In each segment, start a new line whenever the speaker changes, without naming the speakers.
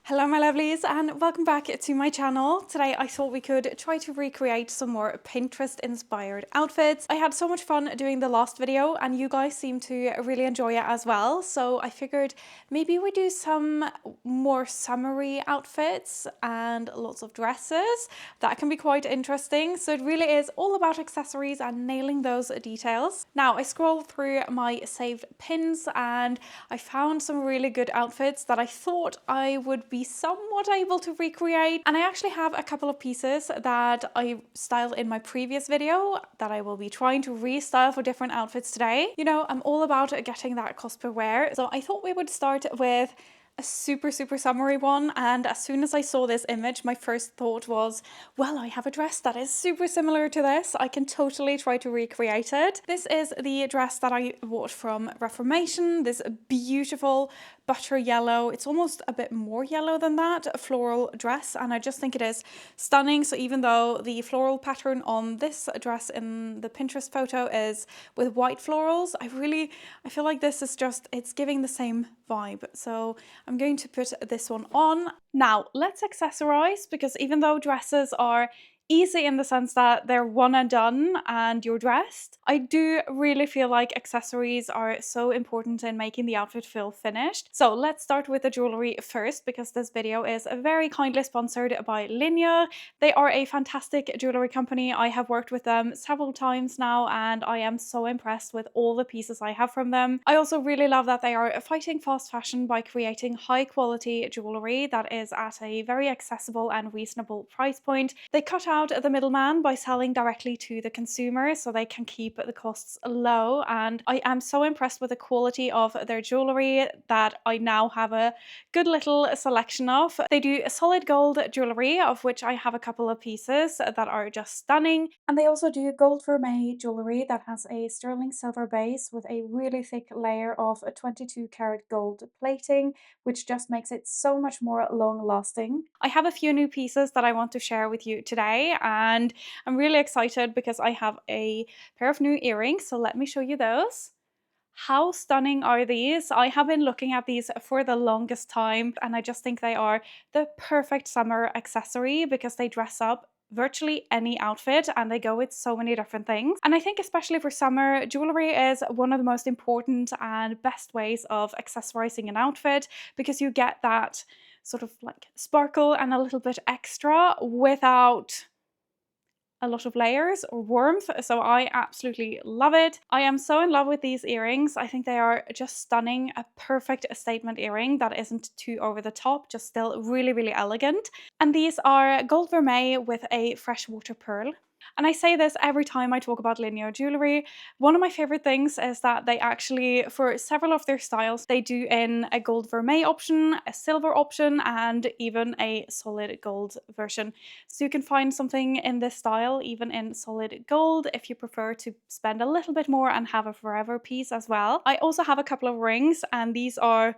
Hello my lovelies and welcome back to my channel. Today I thought we could try to recreate some more Pinterest inspired outfits. I had so much fun doing the last video and you guys seem to really enjoy it as well. So I figured maybe we do some more summery outfits and lots of dresses. That can be quite interesting. So it really is all about accessories and nailing those details. Now I scrolled through my saved pins and I found some really good outfits that I thought I would be somewhat able to recreate, and I actually have a couple of pieces that I styled in my previous video that I will be trying to restyle for different outfits today. You know, I'm all about getting that cost per wear, so I thought we would start with a super summery one, and as soon as I saw this image my first thought was, well, I have a dress that is super similar to this. I can totally try to recreate it. This is the dress that I bought from Reformation, this beautiful butter yellow, it's almost a bit more yellow than that, floral dress, and I just think it is stunning. So even though the floral pattern on this dress in the Pinterest photo is with white florals, I feel like this is just, it's giving the same vibe. So I'm going to put this one on. Now let's accessorize, because even though dresses are easy in the sense that they're one and done and you're dressed, I do really feel like accessories are so important in making the outfit feel finished. So let's start with the jewelry first, because this video is very kindly sponsored by Linea. They are a fantastic jewelry company. I have worked with them several times now and I am so impressed with all the pieces I have from them. I also really love that they are fighting fast fashion by creating high quality jewelry that is at a very accessible and reasonable price point. They cut out the middleman by selling directly to the consumer so they can keep the costs low, and I am so impressed with the quality of their jewelry that I now have a good little selection of. They do solid gold jewelry, of which I have a couple of pieces that are just stunning, and they also do gold vermeil jewelry that has a sterling silver base with a really thick layer of a 22 karat gold plating, which just makes it so much more long lasting. I have a few new pieces that I want to share with you today, and I'm really excited because I have a pair of new earrings, so let me show you those. How stunning are these? I have been looking at these for the longest time and I just think they are the perfect summer accessory because they dress up virtually any outfit and they go with so many different things. And I think especially for summer, jewelry is one of the most important and best ways of accessorizing an outfit, because you get that sort of like sparkle and a little bit extra without a lot of layers or warmth. So I absolutely love it. I am so in love with these earrings. I think they are just stunning. A perfect statement earring that isn't too over the top, just still really elegant. And these are gold vermeil with a freshwater pearl. And I say this every time I talk about Linea jewelry. One of my favorite things is that they actually, for several of their styles, they do in a gold vermeil option, a silver option, and even a solid gold version. So you can find something in this style even in solid gold if you prefer to spend a little bit more and have a forever piece as well. I also have a couple of rings and these are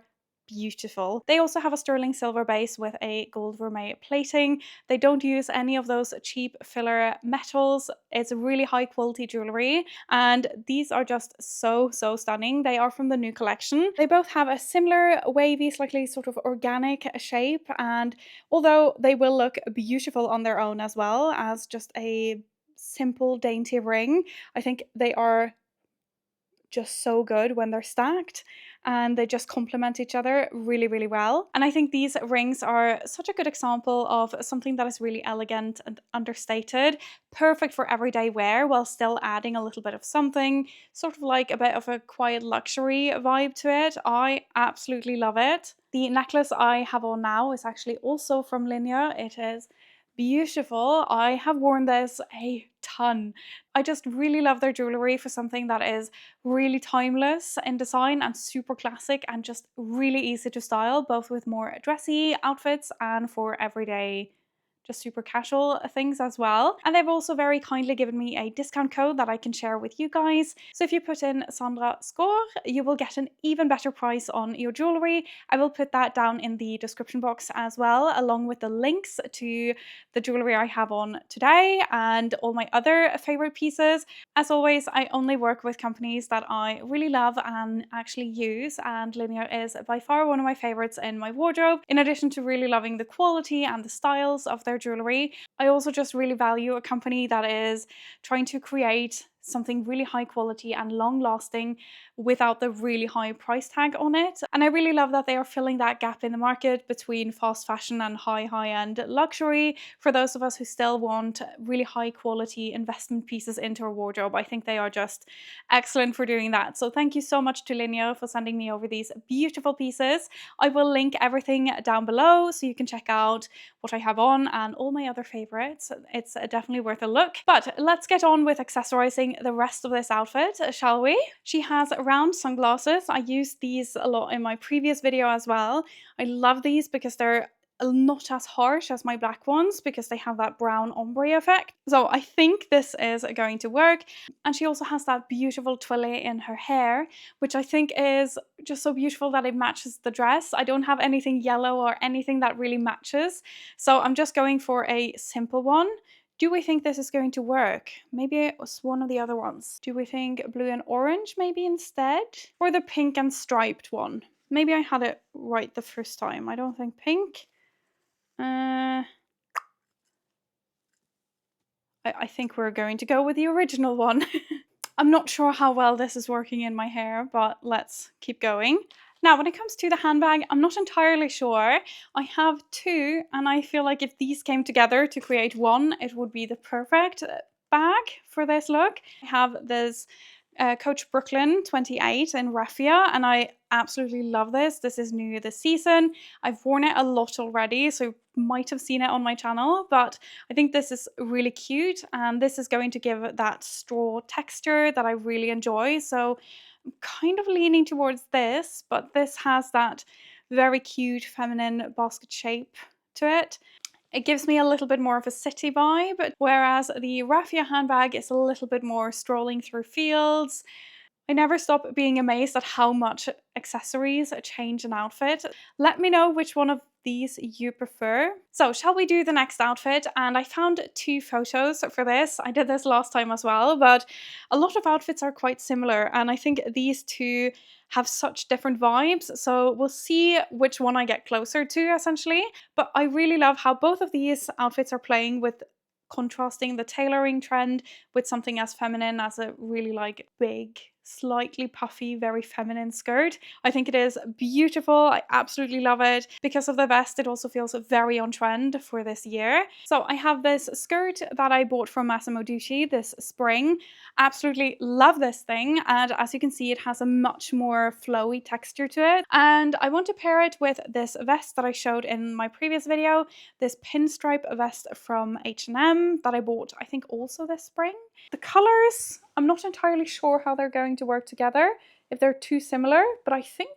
beautiful. They also have a sterling silver base with a gold vermeil plating. They don't use any of those cheap filler metals. It's really high quality jewelry and these are just so stunning. They are from the new collection. They both have a similar wavy, slightly sort of organic shape, and although they will look beautiful on their own as well as just a simple dainty ring, I think they are just so good when they're stacked and they just complement each other really well. And I think these rings are such a good example of something that is really elegant and understated, perfect for everyday wear while still adding a little bit of something, sort of like a bit of a quiet luxury vibe to it. I absolutely love it. The necklace I have on now is actually also from Linea. It is beautiful. I have worn this a ton. I just really love their jewelry for something that is really timeless in design and super classic and just really easy to style, both with more dressy outfits and for everyday just super casual things as well. And they've also very kindly given me a discount code that I can share with you guys. So if you put in Sandra Score, you will get an even better price on your jewelry. I will put that down in the description box as well, along with the links to the jewelry I have on today and all my other favorite pieces. As always, I only work with companies that I really love and actually use, and Linea is by far one of my favorites in my wardrobe. In addition to really loving the quality and the styles of their jewelry, I also just really value a company that is trying to create something really high quality and long lasting without the really high price tag on it. And I really love that they are filling that gap in the market between fast fashion and high-end luxury for those of us who still want really high quality investment pieces into our wardrobe. I think they are just excellent for doing that. So thank you so much to Linea for sending me over these beautiful pieces. I will link everything down below so you can check out what I have on and all my other favorites. It's definitely worth a look. But let's get on with accessorizing the rest of this outfit, shall we? She has round sunglasses. I used these a lot in my previous video as well. I love these because they're not as harsh as my black ones because they have that brown ombre effect. So I think this is going to work. And she also has that beautiful twilly in her hair, which I think is just so beautiful that it matches the dress. I don't have anything yellow or anything that really matches. So I'm just going for a simple one. Do we think this is going to work? Maybe it was one of the other ones. Do we think blue and orange maybe instead? Or the pink and striped one? Maybe I had it right the first time. I don't think pink. I think we're going to go with the original one. I'm not sure how well this is working in my hair, but let's keep going. Now, when it comes to the handbag, I'm not entirely sure. I have two, and I feel like if these came together to create one, it would be the perfect bag for this look. I have this Coach Brooklyn 28 in raffia, and I absolutely love this. This is new this season. I've worn it a lot already, so you might have seen it on my channel, but I think this is really cute, and this is going to give that straw texture that I really enjoy. So I'm kind of leaning towards this, but this has that very cute feminine basket shape to it. It gives me a little bit more of a city vibe, whereas the raffia handbag is a little bit more strolling through fields. I never stop being amazed at how much accessories change an outfit. Let me know which one of these you prefer. So shall we do the next outfit? And I found two photos for this. I did this last time as well, but a lot of outfits are quite similar, and I think these two have such different vibes. So we'll see which one I get closer to essentially. But I really love how both of these outfits are playing with contrasting the tailoring trend with something as feminine as a really like big, slightly puffy, very feminine skirt. I think it is beautiful. I absolutely love it. Because of the vest, it also feels very on trend for this year. So I have this skirt that I bought from Massimo Dutti this spring. Absolutely love this thing, and as you can see, it has a much more flowy texture to it. And I want to pair it with this vest that I showed in my previous video, this pinstripe vest from H&M that I bought, I think also this spring. The colors, I'm not entirely sure how they're going to work together, if they're too similar, but I think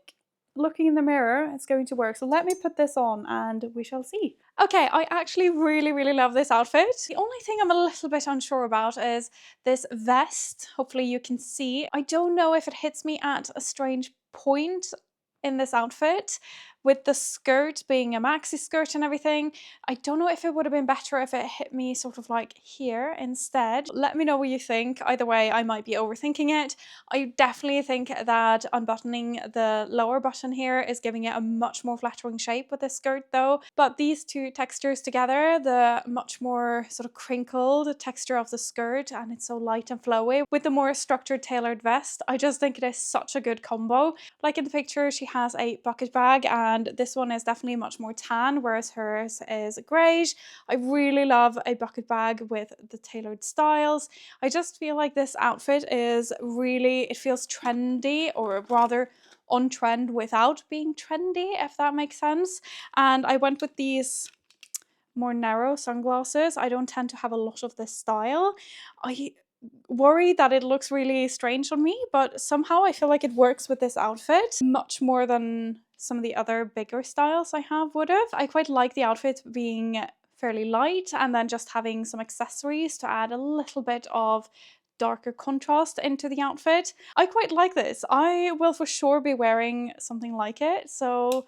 looking in the mirror, it's going to work. So let me put this on and we shall see. Okay, I actually really love this outfit. The only thing I'm a little bit unsure about is this vest. Hopefully you can see. I don't know if it hits me at a strange point in this outfit, with the skirt being a maxi skirt and everything. I don't know if it would have been better if it hit me sort of like here instead. Let me know what you think. Either way, I might be overthinking it. I definitely think that unbuttoning the lower button here is giving it a much more flattering shape with this skirt though. But these two textures together, the much more sort of crinkled texture of the skirt, and it's so light and flowy, with the more structured tailored vest, I just think it is such a good combo. Like in the picture, she has a bucket bag, and this one is definitely much more tan, whereas hers is greige. I really love a bucket bag with the tailored styles. I just feel like this outfit is really, it feels trendy, or rather on trend without being trendy, if that makes sense. And I went with these more narrow sunglasses. I don't tend to have a lot of this style. I worry that it looks really strange on me, but somehow I feel like it works with this outfit much more than some of the other bigger styles I have would have. I quite like the outfit being fairly light, and then just having some accessories to add a little bit of darker contrast into the outfit. I quite like this. I will for sure be wearing something like it. So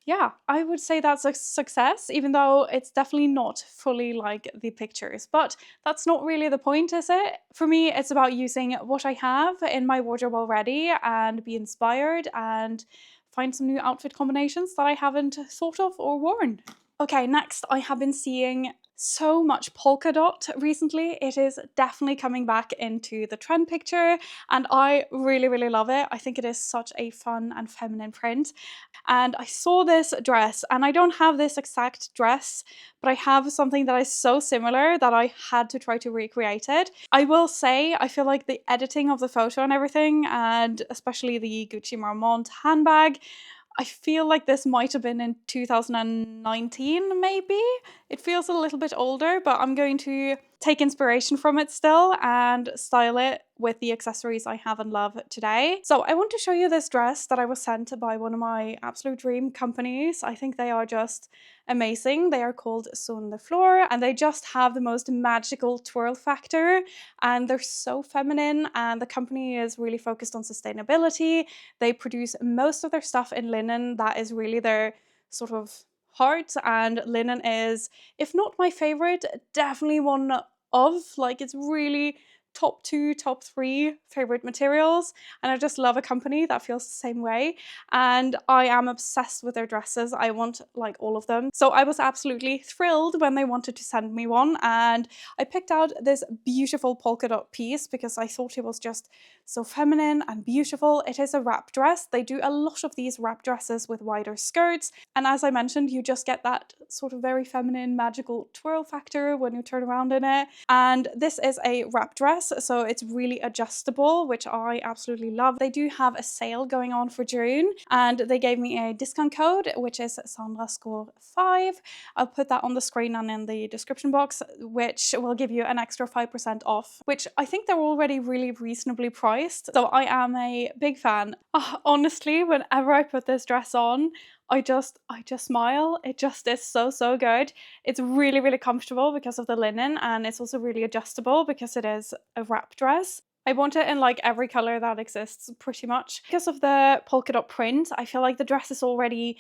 yeah, I would say that's a success, even though it's definitely not fully like the pictures. But that's not really the point, is it? For me, it's about using what I have in my wardrobe already and be inspired and find some new outfit combinations that I haven't thought of or worn. Okay, next I have been seeing so much polka dot recently. It is definitely coming back into the trend picture and I really, really love it. I think it is such a fun and feminine print. And I saw this dress, and I don't have this exact dress, but I have something that is so similar that I had to try to recreate it. I will say, I feel like the editing of the photo and everything, and especially the Gucci Marmont handbag, I feel like this might have been in 2019, maybe? It feels a little bit older, but I'm going to take inspiration from it still and style it with the accessories I have and love today. So I want to show you this dress that I was sent by one of my absolute dream companies. I think they are just amazing. They are called Flor, and they just have the most magical twirl factor, and they're so feminine, and the company is really focused on sustainability. They produce most of their stuff in linen. That is really their sort of heart, and linen is, if not my favorite, definitely one of, like, it's really top 2, top 3 favorite materials, and I just love a company that feels the same way, and I am obsessed with their dresses. I want like all of them. So I was absolutely thrilled when they wanted to send me one, and I picked out this beautiful polka dot piece because I thought it was just so feminine and beautiful. It is a wrap dress. They do a lot of these wrap dresses with wider skirts, and as I mentioned, you just get that sort of very feminine magical twirl factor when you turn around in it. And this is a wrap dress, so it's really adjustable, which I absolutely love. They do have a sale going on for June, and they gave me a discount code, which is SandraScore5. I'll put that on the screen and in the description box, which will give you an extra 5% off, which I think they're already really reasonably priced. So I am a big fan. Honestly, whenever I put this dress on, I just smile. It just is so good. It's really, really comfortable because of the linen, and it's also really adjustable because it is a wrap dress. I want it in like every color that exists pretty much. Because of the polka dot print, I feel like the dress is already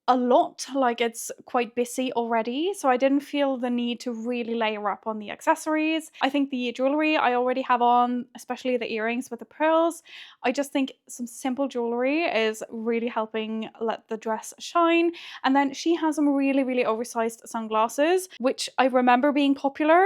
a lot, like it's quite busy already, so I didn't feel the need to really layer up on the accessories. I think the jewelry I already have on, especially the earrings with the pearls, I just think some simple jewelry is really helping let the dress shine. And then she has some really, really oversized sunglasses, which I remember being popular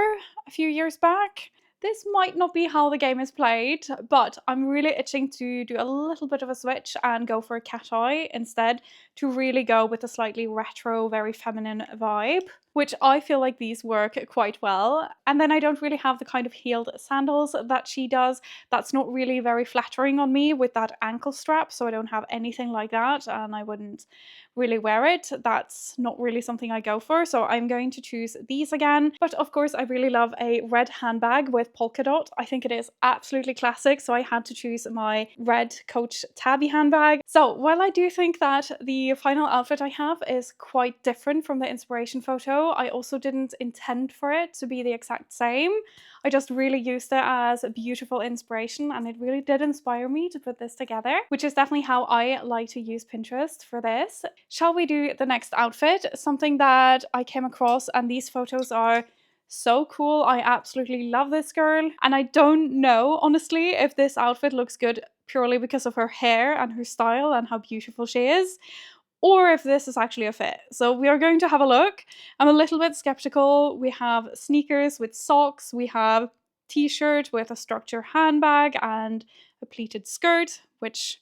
a few years back. This might not be how the game is played, but I'm really itching to do a little bit of a switch and go for a cat eye instead, to really go with a slightly retro, very feminine vibe, which I feel like these work quite well. And then I don't really have the kind of heeled sandals that she does. That's not really very flattering on me with that ankle strap, so I don't have anything like that, and I wouldn't really wear it. That's not really something I go for, so I'm going to choose these again. But of course, I really love a red handbag with polka dot. I think it is absolutely classic, so I had to choose my red Coach tabby handbag. So while I do think that the final outfit I have is quite different from the inspiration photo, I also didn't intend for it to be the exact same. I just really used it as a beautiful inspiration, and it really did inspire me to put this together, which is definitely how I like to use Pinterest for this. Shall we do the next outfit? Something that I came across, and these photos are so cool. I absolutely love this girl, and I don't know honestly if this outfit looks good purely because of her hair and her style and how beautiful she is, or if this is actually a fit. So we are going to have a look. I'm a little bit skeptical. We have sneakers with socks, we have t-shirt with a structured handbag and a pleated skirt, which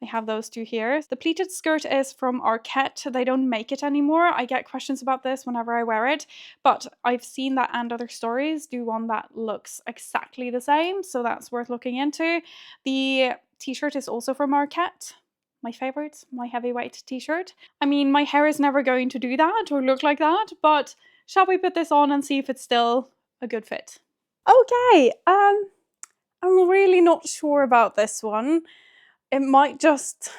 I have those two here. The pleated skirt is from Arket. They don't make it anymore. I get questions about this whenever I wear it, but I've seen that and other stories do one that looks exactly the same, so that's worth looking into. The t-shirt is also from Arket. My favorite, my heavyweight t-shirt. I mean, my hair is never going to do that or look like that, but shall we put this on and see if it's still a good fit? Okay, I'm really not sure about this one. It might just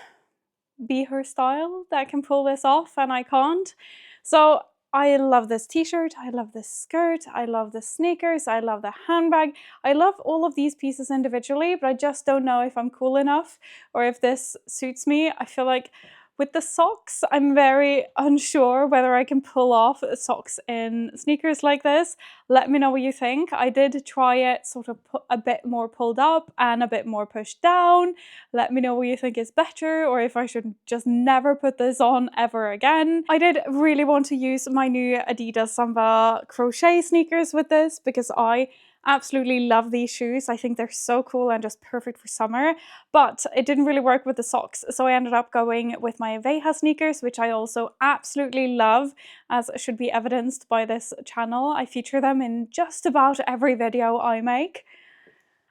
be her style that can pull this off and I can't. So I love this t-shirt, I love this skirt, I love the sneakers, I love the handbag. I love all of these pieces individually, but I just don't know if I'm cool enough or if this suits me. I feel like with the socks, I'm very unsure whether I can pull off socks in sneakers like this. Let me know what you think. I did try it sort of a bit more pulled up and a bit more pushed down. Let me know what you think is better, or if I should just never put this on ever again. I did really want to use my new Adidas Samba crochet sneakers with this because I absolutely love these shoes. I think they're so cool and just perfect for summer, but it didn't really work with the socks. So I ended up going with my Veja sneakers, which I also absolutely love, as should be evidenced by this channel. I feature them in just about every video I make.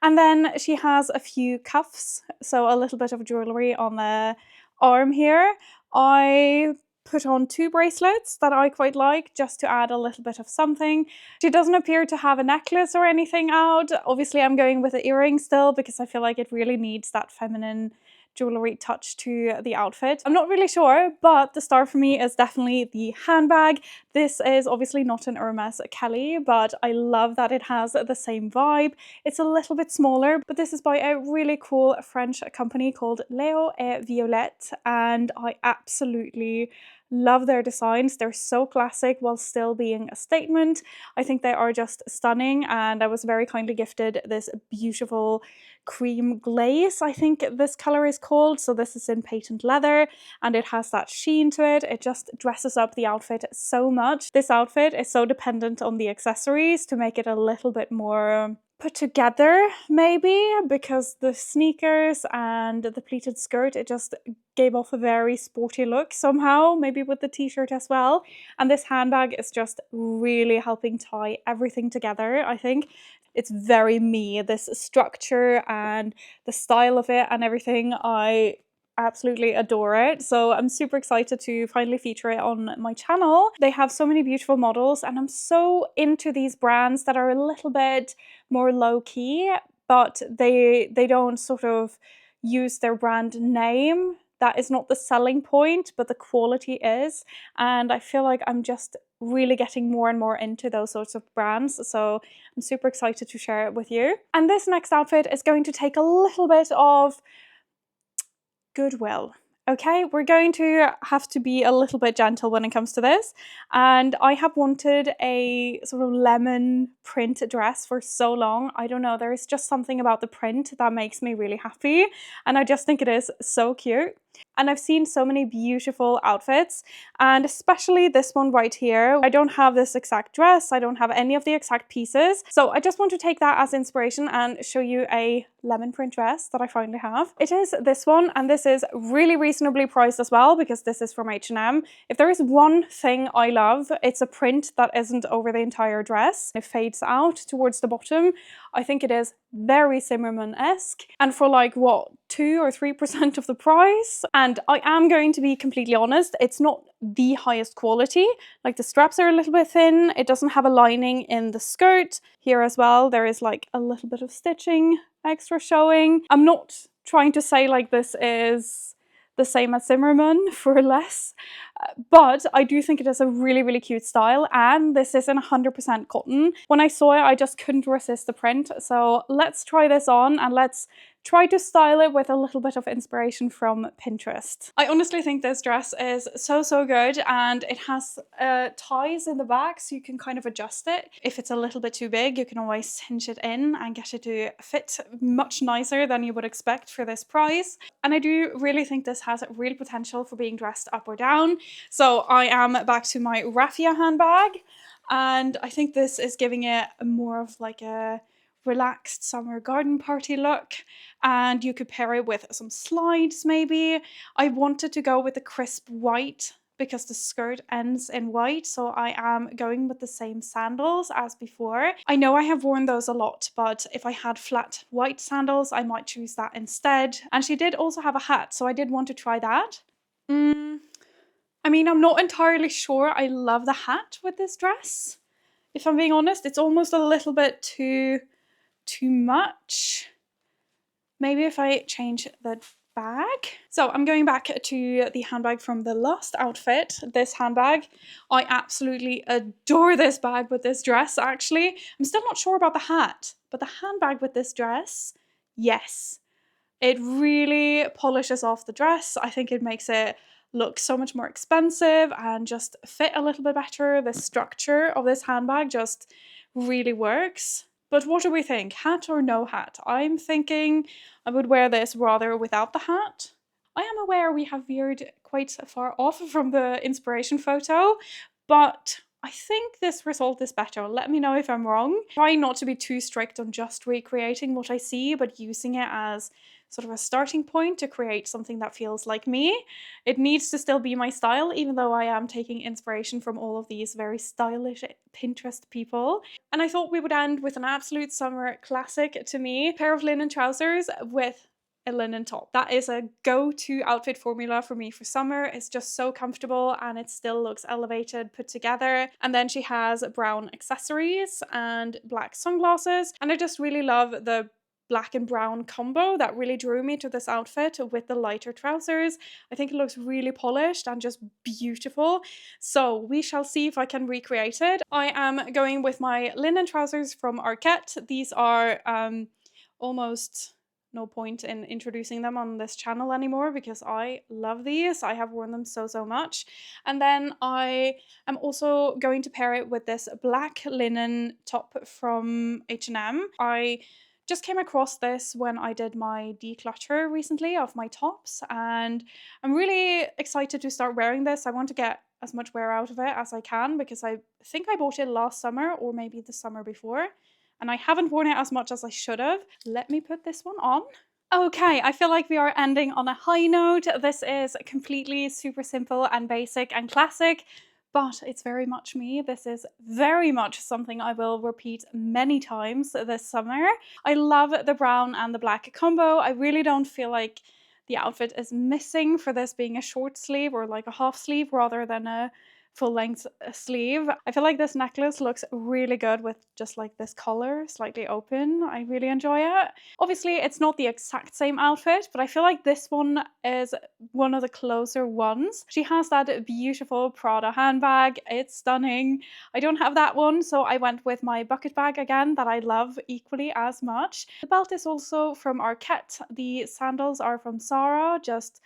And then she has a few cuffs, so a little bit of jewellery on the arm here. I put on 2 bracelets that I quite like, just to add a little bit of something. She doesn't appear to have a necklace or anything out. Obviously I'm going with the earring still because I feel like it really needs that feminine jewellery touch to the outfit. I'm not really sure, but the star for me is definitely the handbag. This is obviously not an Hermes Kelly, but I love that it has the same vibe. It's a little bit smaller, but this is by a really cool French company called Léo et Violette, and I absolutely love their designs. They're so classic while still being a statement. I think they are just stunning, and I was very kindly gifted this beautiful cream glaze, I think this color is called. So this is in patent leather and it has that sheen to it. It just dresses up the outfit so much. This outfit is so dependent on the accessories to make it a little bit more put together, maybe, because the sneakers and the pleated skirt, it just gave off a very sporty look somehow, maybe with the t-shirt as well. And this handbag is just really helping tie everything together. I think it's very me, this structure and the style of it and everything. I absolutely adore it. So I'm super excited to finally feature it on my channel. They have so many beautiful models and I'm so into these brands that are a little bit more low-key, but they don't sort of use their brand name. That is not the selling point, but the quality is. And I feel like I'm just really getting more and more into those sorts of brands. So I'm super excited to share it with you. And this next outfit is going to take a little bit of goodwill. Okay, we're going to have to be a little bit gentle when it comes to this. And I have wanted a sort of lemon print dress for so long. I don't know, there is just something about the print that makes me really happy. And I just think it is so cute. And I've seen so many beautiful outfits, and especially this one right here. I don't have this exact dress, I don't have any of the exact pieces, so I just want to take that as inspiration and show you a lemon print dress that I finally have. It is this one, and this is really reasonably priced as well because this is from H&M. If there is one thing I love, it's a print that isn't over the entire dress. It fades out towards the bottom. I think it is very Zimmermann-esque, and for like what, 2 or 3% of the price. And I am going to be completely honest, it's not the highest quality. Like the straps are a little bit thin, it doesn't have a lining in the skirt. Here as well there is like a little bit of stitching extra showing. I'm not trying to say like this is the same as Zimmermann for less, but I do think it is a really, really cute style, and this is in 100% cotton. When I saw it, I just couldn't resist the print, so let's try this on and let's try to style it with a little bit of inspiration from Pinterest. I honestly think this dress is so good, and it has ties in the back so you can kind of adjust it. If it's a little bit too big, you can always hinge it in and get it to fit much nicer than you would expect for this price. And I do really think this has real potential for being dressed up or down. So I am back to my raffia handbag, and I think this is giving it more of like a relaxed summer garden party look, and you could pair it with some slides maybe. I wanted to go with the crisp white because the skirt ends in white, so I am going with the same sandals as before. I know I have worn those a lot, but if I had flat white sandals, I might choose that instead. And she did also have a hat, so I did want to try that. I mean, I'm not entirely sure I love the hat with this dress. If I'm being honest, it's almost a little bit too much. Maybe if I change the bag. So I'm going back to the handbag from the last outfit. This handbag, I absolutely adore this bag with this dress actually. I'm still not sure about the hat, but the handbag with this dress, yes. It really polishes off the dress. I think it makes it look so much more expensive and just fit a little bit better. The structure of this handbag just really works. But what do we think? Hat or no hat? I'm thinking I would wear this rather without the hat. I am aware we have veered quite far off from the inspiration photo, but I think this result is better. Let me know if I'm wrong. Trying not to be too strict on just recreating what I see, but using it as sort of a starting point to create something that feels like me. It needs to still be my style, even though I am taking inspiration from all of these very stylish Pinterest people. And I thought we would end with an absolute summer classic to me, a pair of linen trousers with a linen top. That is a go-to outfit formula for me for summer. It's just so comfortable and it still looks elevated, put together. And then she has brown accessories and black sunglasses. And I just really love the black and brown combo that really drew me to this outfit with the lighter trousers. I think it looks really polished and just beautiful. So we shall see if I can recreate it. I am going with my linen trousers from Arket. These are almost no point in introducing them on this channel anymore because I love these. I have worn them so much. And then I am also going to pair it with this black linen top from H&M. I just came across this when I did my declutter recently of my tops, and I'm really excited to start wearing this. I want to get as much wear out of it as I can because I think I bought it last summer or maybe the summer before, and I haven't worn it as much as I should have. Let me put this one on. Okay, I feel like we are ending on a high note. This is completely super simple and basic and classic, but it's very much me. This is very much something I will repeat many times this summer. I love the brown and the black combo. I really don't feel like the outfit is missing for this being a short sleeve or like a half sleeve rather than a full-length sleeve. I feel like this necklace looks really good with just like this collar slightly open. I really enjoy it. Obviously it's not the exact same outfit, but I feel like this one is one of the closer ones. She has that beautiful Prada handbag. It's stunning. I don't have that one, so I went with my bucket bag again that I love equally as much. The belt is also from Arket. The sandals are from Zara, just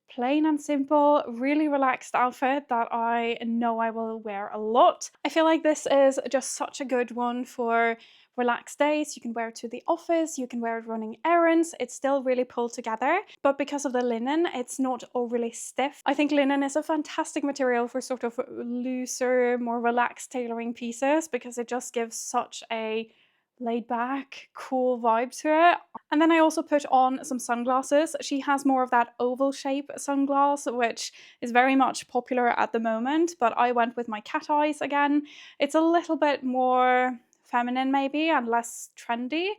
plain and simple, really relaxed outfit that I know I will wear a lot. I feel like this is just such a good one for relaxed days. You can wear it to the office, you can wear it running errands. It's still really pulled together, but because of the linen, it's not overly stiff. I think linen is a fantastic material for sort of looser, more relaxed tailoring pieces because it just gives such a laid back, cool vibe to it. And then I also put on some sunglasses. She has more of that oval shape sunglass, which is very much popular at the moment, but I went with my cat eyes again. It's a little bit more feminine maybe and less trendy.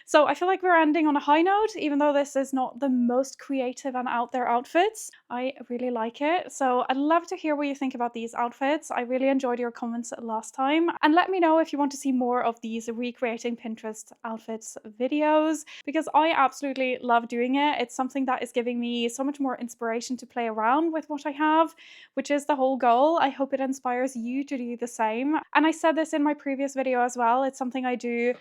So I feel like we're ending on a high note, even though this is not the most creative and out there outfits. I really like it. So I'd love to hear what you think about these outfits. I really enjoyed your comments last time, and let me know if you want to see more of these recreating Pinterest outfits videos because I absolutely love doing it. It's something that is giving me so much more inspiration to play around with what I have, which is the whole goal. I hope it inspires you to do the same. And I said this in my previous video as well. It's something I do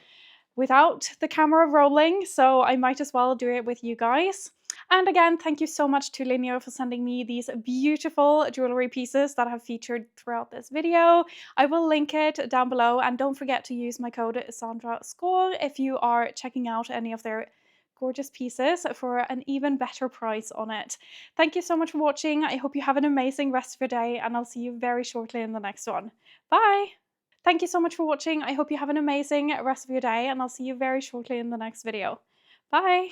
without the camera rolling, so I might as well do it with you guys. And again, thank you so much to Lineo for sending me these beautiful jewelry pieces that I have featured throughout this video. I will link it down below, and don't forget to use my code SandraScore if you are checking out any of their gorgeous pieces for an even better price on it. Thank you so much for watching. I hope you have an amazing rest of your day, and I'll see you very shortly in the next one. Bye! Thank you so much for watching. I hope you have an amazing rest of your day, and I'll see you very shortly in the next video. Bye!